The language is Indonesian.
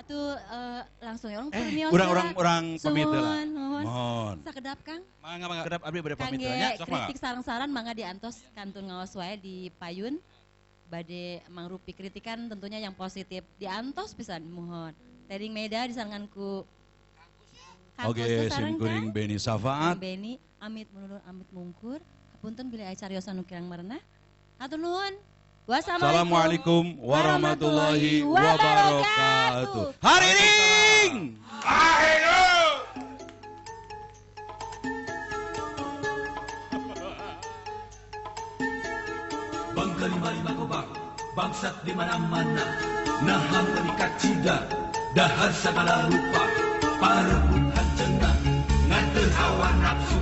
atuh langsung ya orang pernios. Orang pamit lah. Mohon. Sakedap Kang. Mangga kedap abdi bade pamit Kangge nya. Sok mangga. kritik sarang-saran mangga diantos kantun ngaos wae di payun. Bade mangrupi kritikan tentunya yang positif. Diantos pisan mohon. Teding Meda disaranganku Oke, simkuring Beni Safaat. Beni amit mundur amit mungkur. Hapunten bilih aya cariosan nu kirang marena. Hatur nuhun. Wassalamualaikum warahmatullahi wabarakatuh. Hariring. Bangka lima gobak, bangsat di mana-mana, nahang menikat cida, dahar segala rupa, parebut hancena, ngatur hawa nafsu,